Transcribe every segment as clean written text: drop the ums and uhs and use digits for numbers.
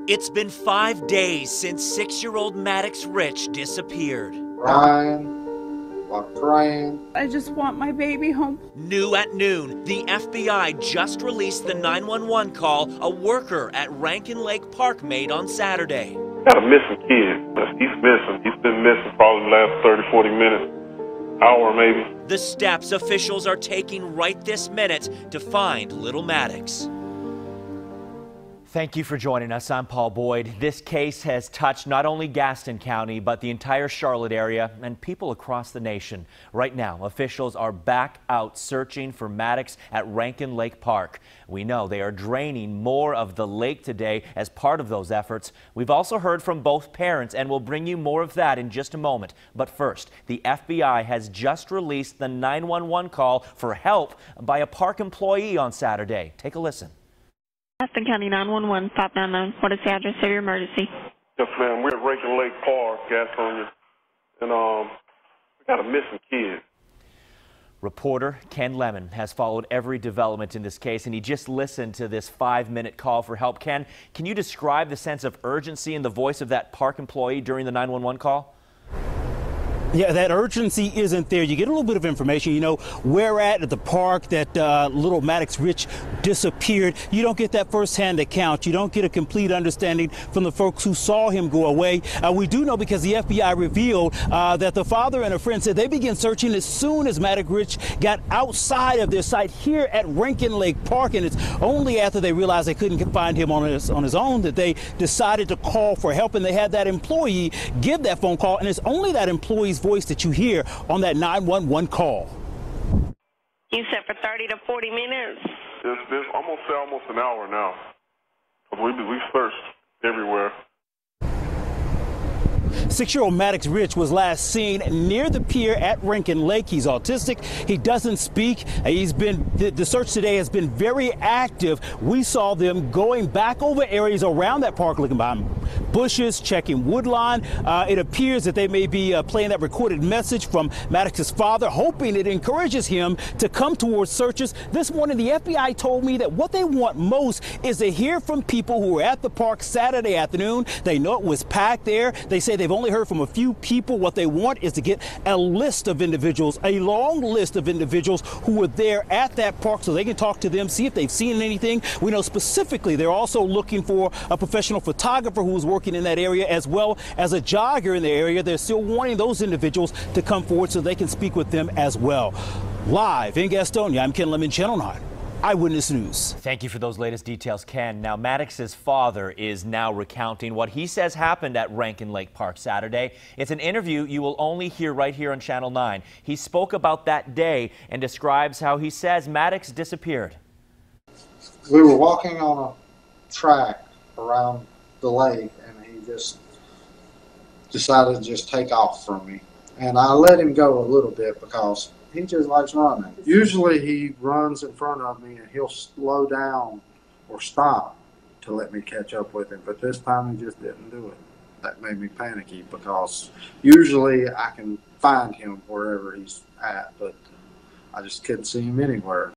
It's been 5 days since 6-year-old Maddox Rich disappeared. Crying, like praying. I just want my baby home. New at noon, the FBI just released the 911 call a worker at Rankin Lake Park made on Saturday. Got a missing kid. He's missing. He's been missing probably the last 30, 40 minutes, hour maybe. The steps officials are taking right this minute to find little Maddox. Thank you for joining us. I'm Paul Boyd. This case has touched not only Gaston County, but the entire Charlotte area and people across the nation. Right now, officials are back out searching for Maddox at Rankin Lake Park. We know they are draining more of the lake today as part of those efforts. We've also heard from both parents, and we'll bring you more of that in just a moment. But first, the FBI has just released the 911 call for help by a park employee on Saturday. Take a listen. Gaston County 911, 599. What is the address of your emergency? Yes, ma'am. We're at Rankin Lake Park, Gastonia, and we got a missing kid. Reporter Ken Lemon has followed every development in this case, and he just listened to this 5-minute call for help. Ken, can you describe the sense of urgency in the voice of that park employee during the 911 call? Yeah, that urgency isn't there. You get a little bit of information, you know, where at the park that little Maddox Rich disappeared. You don't get that firsthand account. You don't get a complete understanding from the folks who saw him go away. We do know because the FBI revealed that the father and a friend said they began searching as soon as Maddox Rich got outside of their site here at Rankin Lake Park, and it's only after they realized they couldn't find him on his own that they decided to call for help, and they had that employee give that phone call, and it's only that employee's voice that you hear on that 911 call. You said for 30 to 40 minutes? It's almost an hour now. We searched everywhere. 6-year-old Maddox Rich was last seen near the pier at Rankin Lake. He's autistic. He doesn't speak. The search today has been very active. We saw them going back over areas around that park, looking behind bushes, checking woodline. It appears that they may be playing that recorded message from Maddox's father, hoping it encourages him to come towards searches. This morning, the FBI told me that what they want most is to hear from people who were at the park Saturday afternoon. They know it was packed there. They say they've only heard from a few people. What they want is to get a list of individuals, a long list of individuals who were there at that park so they can talk to them, see if they've seen anything. We know specifically they're also looking for a professional photographer who's working in that area, as well as a jogger in the area. They're still wanting those individuals to come forward so they can speak with them as well. Live in Gastonia, I'm Ken Lemon, Channel 9. Eyewitness News. Thank you for those latest details, Ken. Now, Maddox's father is now recounting what he says happened at Rankin Lake Park Saturday. It's an interview you will only hear right here on Channel 9. He spoke about that day and describes how he says Maddox disappeared. We were walking on a track around the lake, and he just decided to just take off from me. And I let him go a little bit because he just likes running. Usually he runs in front of me and he'll slow down or stop to let me catch up with him. But this time he just didn't do it. That made me panicky because usually I can find him wherever he's at, but I just couldn't see him anywhere.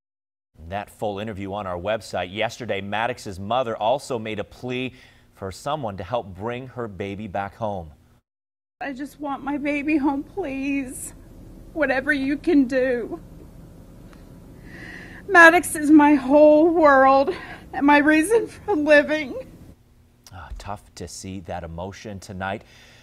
That full interview on our website. Yesterday, Maddox's mother also made a plea for someone to help bring her baby back home. I just want my baby home, please. Whatever you can do. Maddox is my whole world and my reason for living. Tough to see that emotion tonight.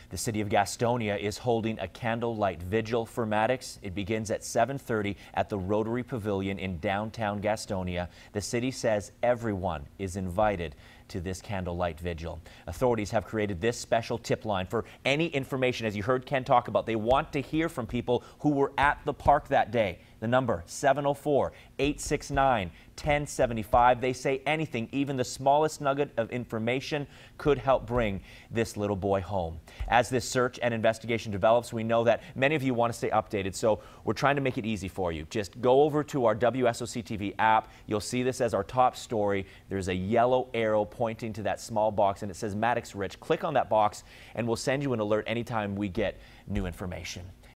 The city of Gastonia is holding a candlelight vigil for Maddox. It begins at 7:30 at the Rotary Pavilion in downtown Gastonia. The city says everyone is invited to this candlelight vigil. Authorities have created this special tip line for any information. As you heard Ken talk about, they want to hear from people who were at the park that day. The number 704-869-1075. They say anything, even the smallest nugget of information, could help bring this little boy home. As this search and investigation develops, we know that many of you want to stay updated, so we're trying to make it easy for you. Just go over to our WSOC TV app. You'll see this as our top story. There's a yellow arrow pointing to that small box, and it says Maddox Rich. Click on that box, and we'll send you an alert anytime we get new information.